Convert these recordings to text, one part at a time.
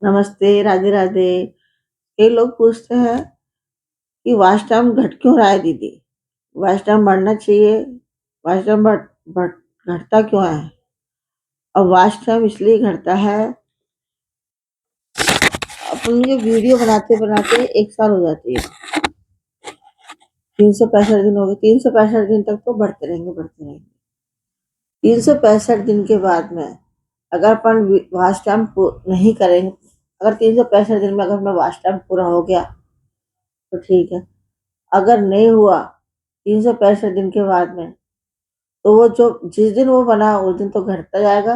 नमस्ते, राधे राधे। कई लोग पूछते हैं कि वॉच टाइम घट क्यों रहा है दीदी? वॉच टाइम बढ़ना चाहिए, वॉच टाइम घटता क्यों है? और वॉच टाइम इसलिए घटता है, अपन ये वीडियो बनाते बनाते 1 साल हो जाती है। 365 दिन हो गए, 365 दिन तक तो बढ़ते रहेंगे। 365 दिन के बाद में अगर अपन वॉच टाइम नहीं करेंगे, अगर 365 दिन में अगर मैं वॉच टाइम पूरा हो गया तो ठीक है। अगर नहीं हुआ 365 दिन के बाद में, तो वो जो जिस दिन वो बना उस दिन तो घटता जाएगा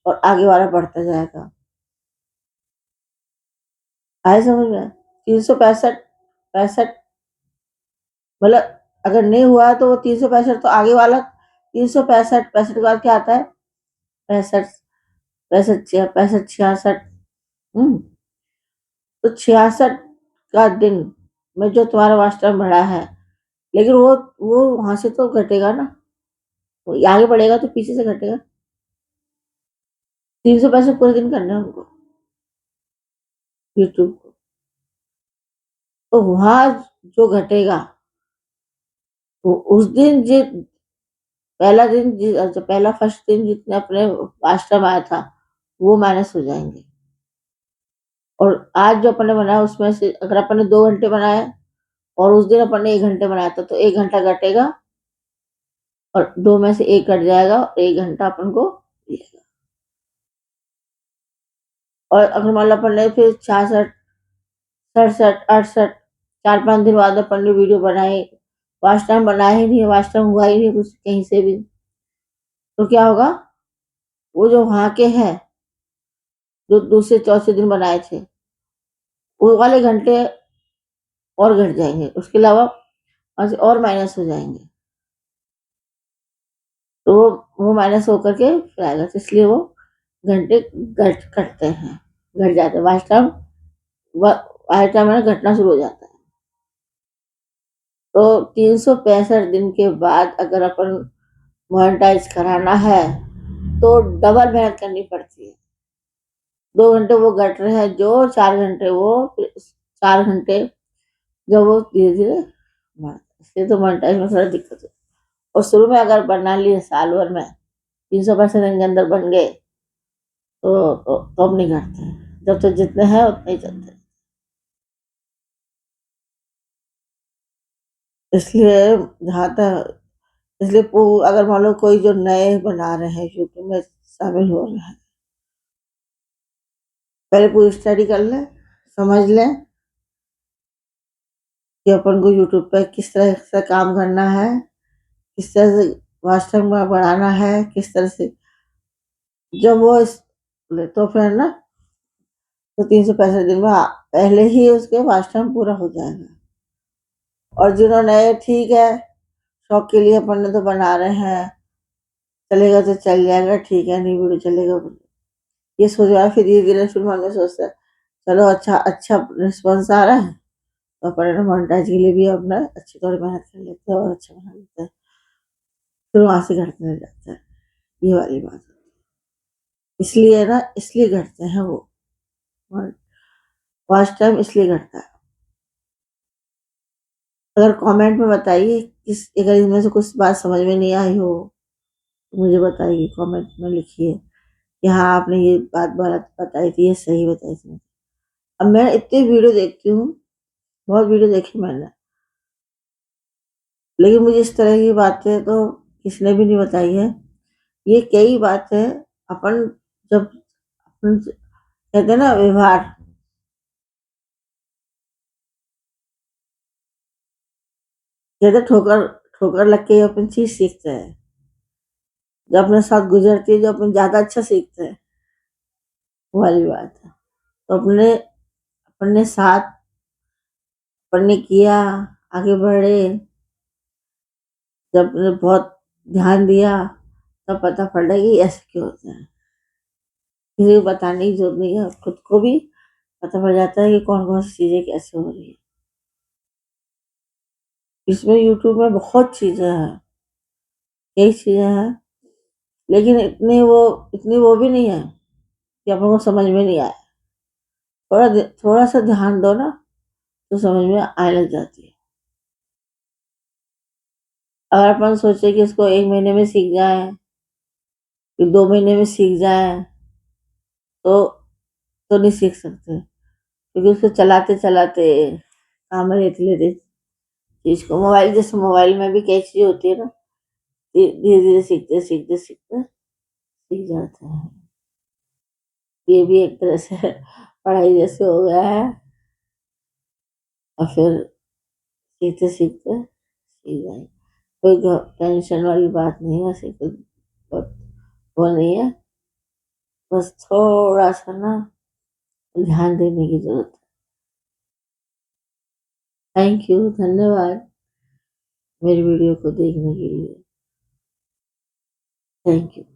और आगे वाला बढ़ता जाएगा। आए समझ में? 365 मतलब अगर नहीं हुआ तो वो 365, तो आगे वाला 365 के बाद क्या आता है? 65, 65, 66। तो 66 का दिन में जो तुम्हारा वास्ता बढ़ा है, लेकिन वो वहां से तो घटेगा ना, वो आगे बढ़ेगा तो पीछे से घटेगा। 365 पूरे दिन करना है हमको यूट्यूब को, तो वहां जो घटेगा वो उस दिन पहला दिन जो पहला फर्स्ट दिन जितने अपने आश्रम आया था वो माइनस हो जाएंगे। और आज जो अपन ने बनाया उसमें से अगर अपन ने 2 घंटे बनाए और उस दिन अपन ने 1 घंटे बनाया था, तो 1 घंटा घटेगा और दो में से एक कट जाएगा और 1 घंटा अपन को मिलेगा। और अगर मान लो अपन ने फिर 66, 67, 68, 4-5 दिन बाद अपन ने वीडियो बनाई, वाच टाइम बनाया ही नहीं, वाच टाइम हुआ ही नहीं कुछ कहीं से भी, तो क्या होगा? वो जो वहां के हैं, जो दूसरे चौथे दिन बनाए थे, वो वाले घंटे और घट जाएंगे, उसके अलावा वहां से और माइनस हो जाएंगे। तो वो माइनस होकर के फिर आएगा, तो इसलिए वो घंटे घट कटते हैं, घट जाते हैं। वाच टाइम है ना, घटना शुरू हो जाता है। तो 365 दिन के बाद अगर अपन मोनेटाइज कराना है तो डबल मेहनत करनी पड़ती है। 2 घंटे वो घट रहे हैं, जो 4 घंटे वो, 4 घंटे जब वो धीरे धीरे इसलिए तो मोनेटाइज में थोड़ा दिक्कत है। और शुरू में अगर बना लिए साल भर में 365 दिन के अंदर बन गए तो अब नहीं घटते हैं। जब तक जितने हैं उतने ही चलते हैं। इसलिए जहाँ तक इसलिए अगर मान लो कोई जो नए बना रहे हैं, यूट्यूब में शामिल हो रहे हैं, पहले पूरी स्टडी कर लें, समझ लें कि अपन को यूट्यूब पे किस तरह से काम करना है, किस तरह से वास्तव में बढ़ाना है, किस तरह से। जब वो तो फिर ना, तो 365 दिन में पहले ही उसके वास्तव पूरा हो जाएगा। और जिन्होंने ठीक है, शौक के लिए अपन ने तो बना रहे हैं, चलेगा तो चल जाएगा, ठीक है, नहीं वीडियो चलेगा, ये सोच रहा है। फिर धीरे धीरे शुरू में सोचता है चलो अच्छा अच्छा रिस्पॉन्स आ रहा है, तो अपन मोनेटाइज के लिए भी अपना अच्छी थोड़ी मेहनत कर लेते हैं और अच्छा बना लेते हैं। फिर वहां से घटने लग जाता है, ये वाली बात है। इसलिए ना, इसलिए घटते हैं वो, फर्स्ट टाइम इसलिए घटता है। अगर कमेंट में बताइए किस, अगर इनमें से कुछ बात समझ में नहीं आई हो तो मुझे बताइए, कमेंट में लिखिए कि हाँ आपने ये बात बताई थी, ये सही बताई थी। अब मैं इतनी वीडियो देखती हूँ, बहुत वीडियो देखी मैंने, लेकिन मुझे इस तरह की बातें तो किसने भी नहीं बताई है। ये कई बातें अपन, जब अपन कहते हैं ना व्यवहार, कहते ठोकर ठोकर लग के अपन चीज सीखते हैं, जब अपने साथ गुजरती है जो अपन ज्यादा अच्छा सीखते हैं, वो वाली बात है। तो अपने साथ अपन ने किया, आगे बढ़े, जब अपने बहुत ध्यान दिया, तब पता पड़ा कि ऐसे क्यों होता है। किसी को बताने की जरूरत नहीं है, खुद को भी पता पड़ जाता है कि कौन कौन सी चीजें कैसे हो रही है। इसमें यूट्यूब में बहुत चीजें हैं, कई चीजें हैं, लेकिन इतनी वो भी नहीं है कि अपन को समझ में नहीं आए। थोड़ा सा ध्यान दो ना तो समझ में आने लग जाती है। अगर अपन सोचे कि इसको 1 महीने में सीख जाए, फिर 2 महीने में सीख जाए, तो नहीं सीख सकते, क्योंकि उसको चलाते-चलाते काम में लेते-लेते चीज़ को, मोबाइल में भी कई चीज़ें होती है ना, धीरे-धीरे सीखते-सीखते सीख जाते हैं। ये भी एक तरह से पढ़ाई जैसे हो गया है, और फिर सीखते-सीखते सीख जाएँगे। कोई टेंशन वाली बात नहीं है, वैसे कोई बहुत वो नहीं है, बस थोड़ा-सा ना ध्यान देने की ज़रूरत है। थैंक यू, धन्यवाद मेरी वीडियो को देखने के लिए। Thank you.